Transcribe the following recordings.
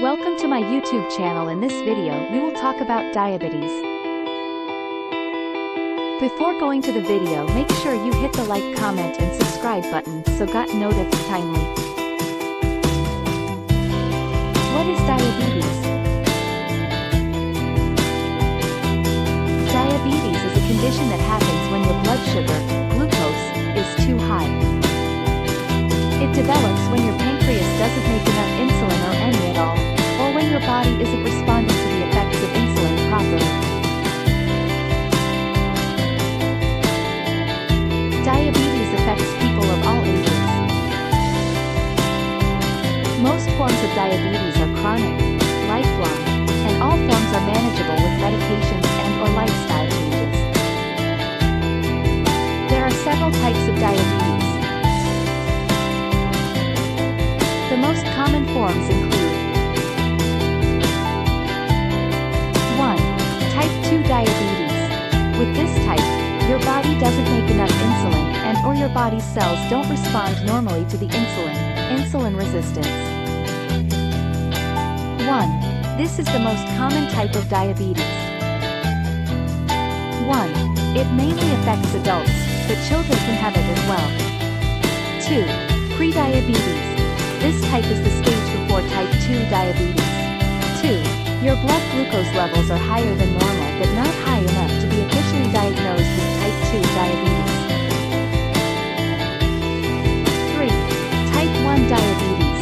Welcome to my YouTube channel. In this video, we will talk about diabetes. Before going to the video, make sure you hit the like, comment and subscribe button so got notified timely. What is diabetes? Diabetes is a condition that happens when your blood sugar, glucose, is too high. It develops when your pancreas doesn't make enough insulin or any at all, or when your body isn't responding to the effects of insulin properly. Diabetes affects people of all ages. Most forms of diabetes are chronic, lifelong, and all forms are manageable with medications and/or lifestyle changes. There are several types of diabetes. The most common forms include 1. Type 2 diabetes. With this type, your body doesn't make enough insulin and/or your body's cells don't respond normally to the insulin resistance. 1. This is the most common type of diabetes. 1. It mainly affects adults, but children can have it as well. 2. Prediabetes. This type is the stage before type 2 diabetes. 2. Your blood glucose levels are higher than normal but not high enough to be officially diagnosed with type 2 diabetes. 3. Type 1 diabetes.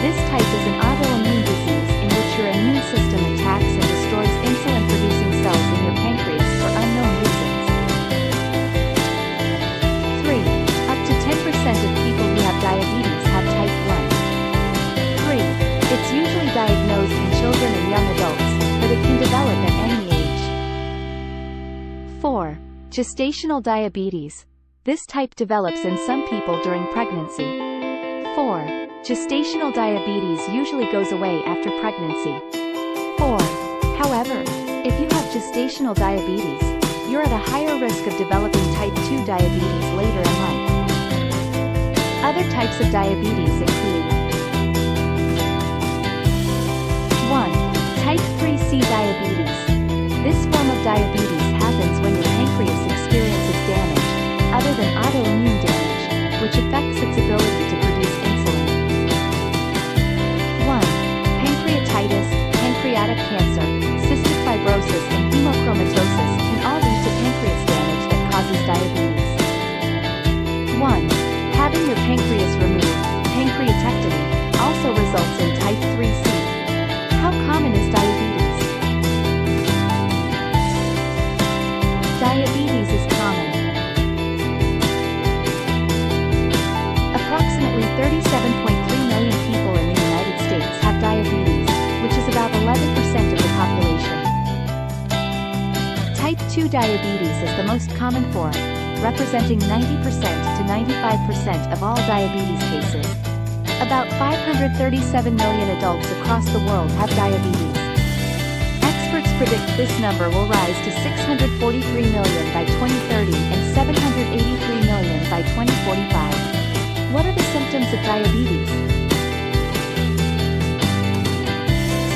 This type is an autoimmune disease in which your immune system attacks and destroys insulin-producing cells in your pancreas for unknown reasons. 3. Up to 10% of people who have diabetes have type 1. 3. It's usually diagnosed in children and young adults, but it can develop at any age. 4. Gestational diabetes. This type develops in some people during pregnancy. 4. Gestational diabetes usually goes away after pregnancy. 4. However, if you have gestational diabetes, you're at a higher risk of developing type 2 diabetes later in life. Other types of diabetes include 1. Type 3C diabetes. This form of diabetes happens when your pancreas experiences damage, other than autoimmune damage, which affects its ability to produce insulin. 1. Pancreatitis, pancreatic cancer, cystic fibrosis and hemochromatosis can all lead to pancreas damage that causes diabetes. 1. Having your pancreas removed, pancreatectomy, also results in type 3C. How common is diabetes? Diabetes is common. Approximately 37.3 million people in the United States have diabetes, which is about 11% of the population. Type 2 diabetes is the most common form, representing 90% to 95% of all diabetes cases. About 537 million adults across the world have diabetes. Experts predict this number will rise to 643 million by 2030 and 783 million by 2045. What are the symptoms of diabetes?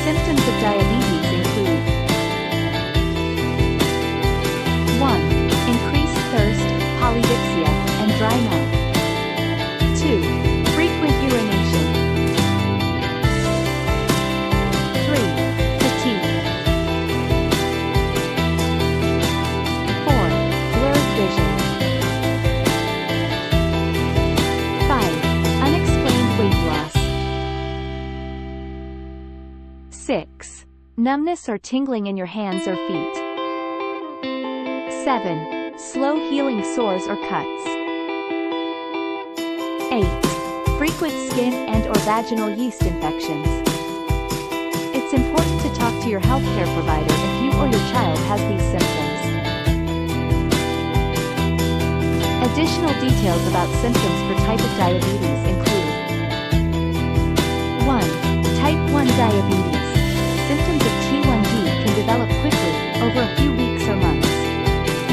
Symptoms of diabetes include 1. Increased thirst, polydipsia, and dry mouth. 2. Frequent urination. 3. Fatigue. 4. Blurred vision. 5. Unexplained weight loss. 6. Numbness or tingling in your hands or feet. 7. Slow healing sores or cuts. 8. Frequent skin and/or vaginal yeast infections. It's important to talk to your healthcare provider if you or your child has these symptoms. Additional details about symptoms per type of diabetes include 1. Type 1 diabetes. Symptoms of T1D can develop quickly, over a few weeks or months.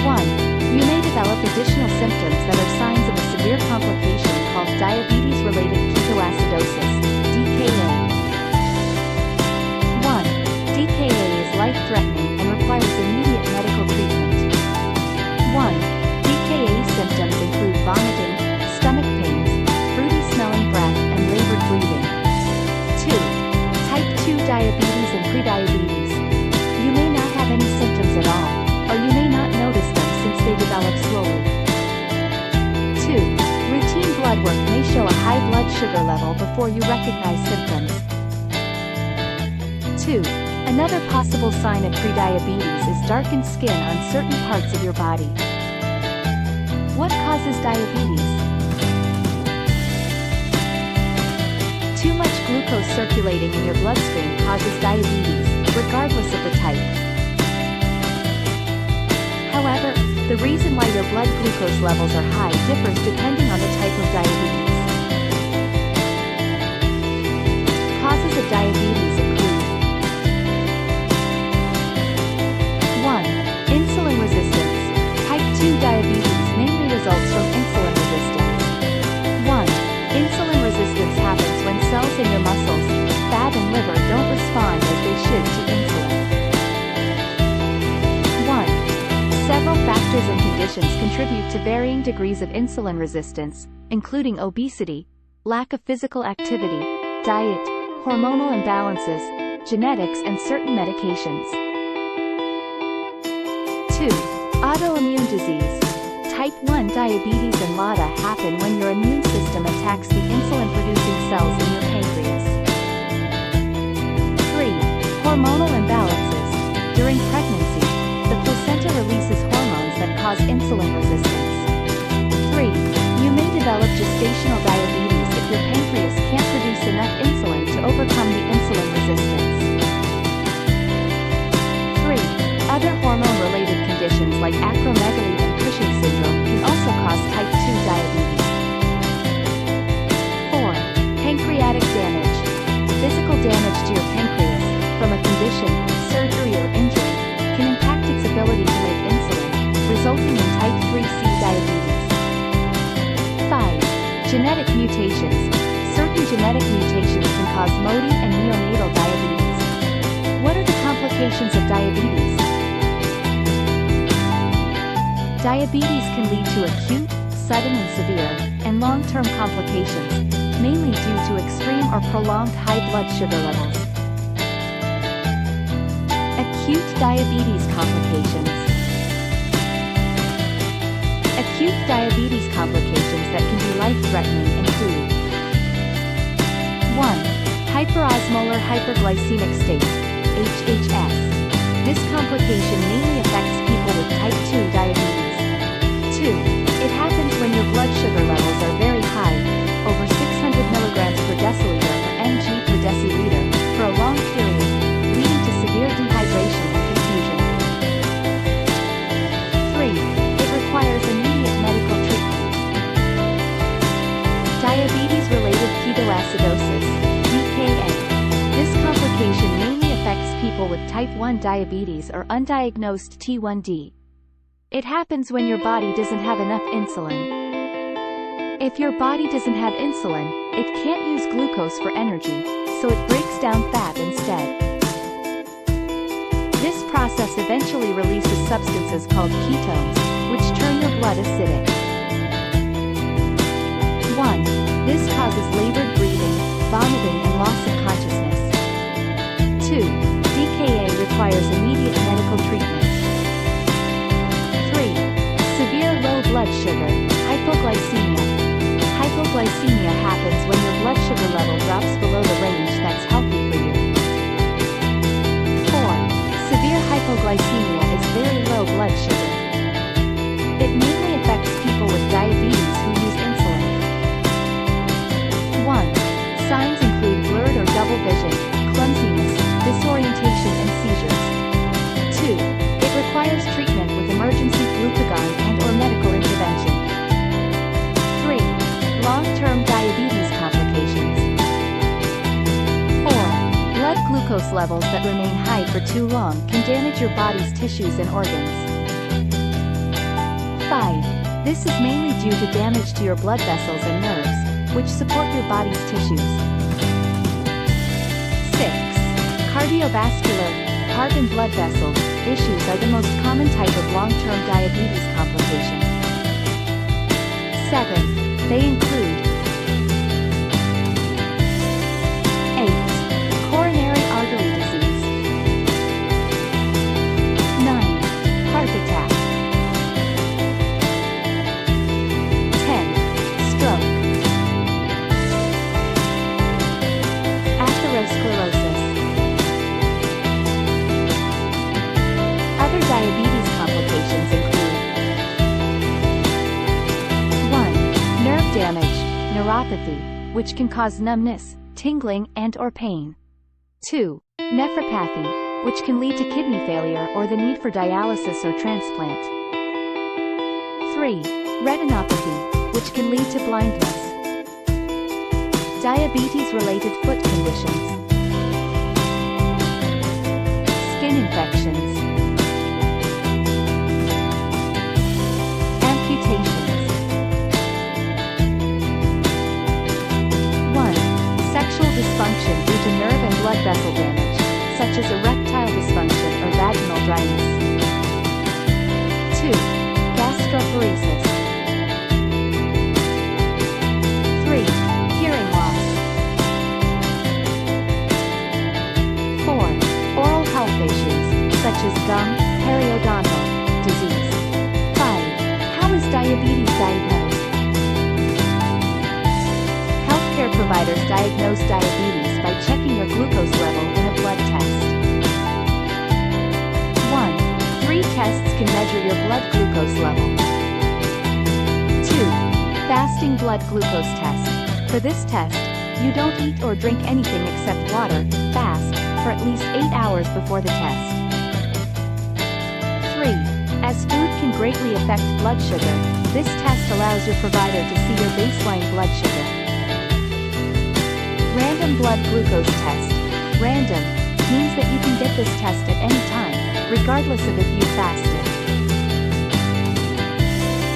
1. You may develop additional symptoms that are signs of a severe complication called diabetes-related ketoacidosis, DKA. prediabetes. You may not have any symptoms at all, or you may not notice them since they develop slowly. 2. Routine blood work may show a high blood sugar level before you recognize symptoms. 2. Another possible sign of prediabetes is darkened skin on certain parts of your body. What causes diabetes? Too much glucose circulating in your bloodstream causes diabetes, regardless of the type. However, the reason why your blood glucose levels are high differs depending on the type of diabetes. Causes of diabetes include 1. Insulin resistance. Type 2 diabetes mainly results from insulin resistance. 1. Insulin resistance happens when cells in your muscles, fat and liver don't respond as they should to insulin. 1. Several factors and conditions contribute to varying degrees of insulin resistance, including obesity, lack of physical activity, diet, hormonal imbalances, genetics and certain medications. 2. Autoimmune disease. Type 1 diabetes and LADA happen when your immune system attacks the insulin-producing cells in your pancreas. 3. Hormonal imbalances. During pregnancy, the placenta releases hormones that cause insulin resistance. 3. You may develop gestational diabetes if your pancreas can't produce enough insulin to overcome the insulin resistance. 3. Other hormone-related conditions like acromegaly and Cushing syndrome can also cause type 2 diabetes. 4. Pancreatic damage. Physical damage to your pancreas, from a condition, surgery or injury, can impact its ability to make insulin, resulting in type 3C diabetes. 5. Genetic mutations. Certain genetic mutations can cause MODY and neonatal diabetes. What are the complications of diabetes? Diabetes can lead to acute, sudden and severe, and long-term complications, mainly due to extreme or prolonged high blood sugar levels. Acute diabetes complications. Acute diabetes complications that can be life-threatening include 1. Hyperosmolar hyperglycemic state, HHS. This complication mainly affects people with type 2 diabetes. 2. It happens when your blood sugar levels are very high, over 600 mg per deciliter or mg per deciliter, for a long period, leading to severe dehydration and confusion. 3. It requires immediate medical treatment. Diabetes-related ketoacidosis, DKA. This complication mainly affects people with type 1 diabetes or undiagnosed T1D. It happens when your body doesn't have enough insulin. If your body doesn't have insulin, it can't use glucose for energy, so it breaks down fat instead. This process eventually releases substances called ketones, which turn your blood acidic. 1. This causes labored breathing, vomiting and loss of consciousness. 2. DKA requires immediate medical treatment. 3. Severe low blood sugar, hypoglycemia. Hypoglycemia happens when your blood sugar level drops below the range that's healthy for you. 4. Severe hypoglycemia is very low blood sugar. It mainly affects people with diabetes who use insulin. 1. Signs include blurred or double vision, clumsiness, disorientation and seizures. 2. It requires treatment with emergency glucagon and/or medical intervention. 3. Long-term diabetes complications. 4. Blood glucose levels that remain high for too long can damage your body's tissues and organs. 5. This is mainly due to damage to your blood vessels and nerves, which support your body's tissues. 6. Cardiovascular, heart and blood vessel issues are the most common type of long-term diabetes complication. 7. They include 8. Coronary artery disease. neuropathy, which can cause numbness, tingling, and/or pain. 2. Nephropathy, which can lead to kidney failure or the need for dialysis or transplant. 3. Retinopathy, which can lead to blindness. Diabetes-related foot conditions. Skin infections. Amputations. 1. Sexual dysfunction due to nerve and blood vessel damage, such as erectile dysfunction or vaginal dryness. 2. Gastroparesis. 3. Hearing loss. 4. Oral health issues, such as gum, periodontal disease. 5. How is diabetes diagnosed? Healthcare providers diagnose diabetes by checking your glucose level in a blood test. 1. 3 tests can measure your blood glucose level. 2. Fasting blood glucose test. For this test, you don't eat or drink anything except water, fast, for at least 8 hours before the test. 3. As food can greatly affect blood sugar, this test allows your provider to see your baseline blood sugar. Random blood glucose test. Random means that you can get this test at any time, regardless of if you fasted.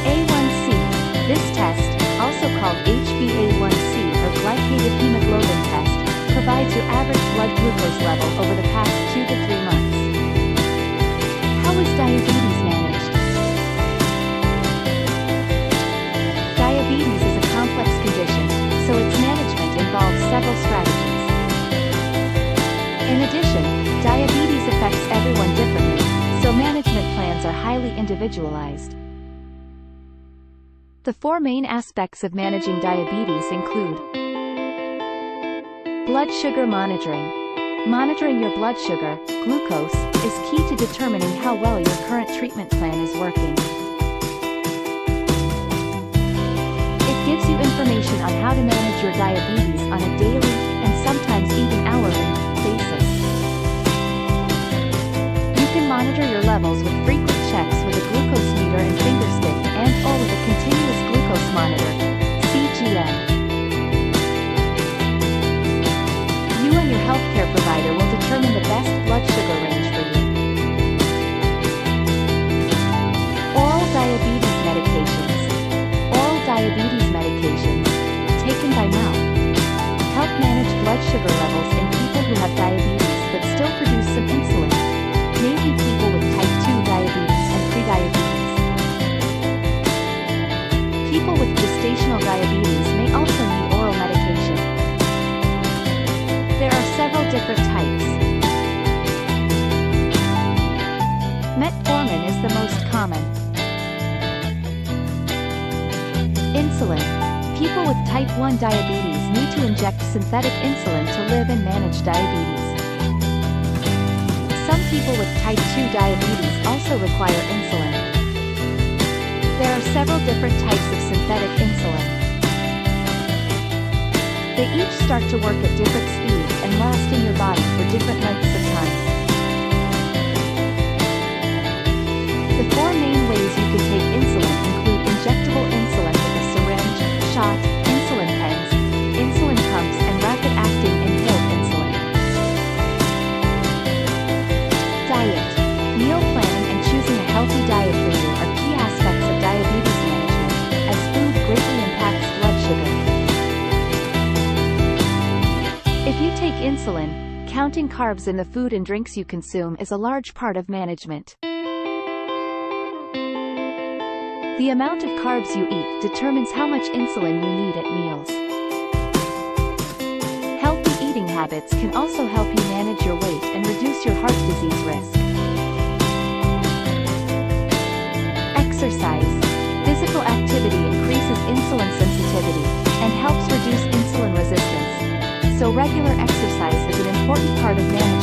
A1C. This test, also called HbA1c or glycated hemoglobin test, provides your average blood glucose level over the past 2 to 3 months. How is diabetes managed? Diabetes is a complex condition, so its management involves several strategies. In addition, diabetes affects everyone differently, so management plans are highly individualized. The 4 main aspects of managing diabetes include blood sugar monitoring. Monitoring your blood sugar, glucose, is key to determining how well your current treatment plan is working. It gives you information on how to manage your diabetes on a daily, and sometimes even hourly, basis. You can monitor your levels with frequent checks with a glucose meter and finger stick and/or with a continuous glucose monitor, CGM. You and your healthcare provider will determine the best blood sugar range for you. Oral diabetes medications. Oral diabetes medications, taken by mouth, help manage blood sugar levels in people who have diabetes but still produce some insulin, mainly people with type 2 diabetes and prediabetes. People with gestational diabetes may also need oral medication. There are several different types. Metformin is the most common. Insulin. People with type 1 diabetes need to inject synthetic insulin to live and manage diabetes. Some people with type 2 diabetes also require insulin. There are several different types of synthetic insulin. They each start to work at different speeds and last in your body for different lengths of time. The 4 main ways you can take insulin include injectable insulin with a syringe, shot, insulin pens, insulin pumps, and rapid-acting inhaled insulin. Diet. Meal planning and choosing a healthy diet for you are key aspects of diabetes management, as food greatly impacts blood sugar. If you take insulin, counting carbs in the food and drinks you consume is a large part of management. The amount of carbs you eat determines how much insulin you need at meals. Healthy eating habits can also help you manage your weight and reduce your heart disease risk. Exercise. Physical activity increases insulin sensitivity and helps reduce insulin resistance, so regular exercise is an important part of managing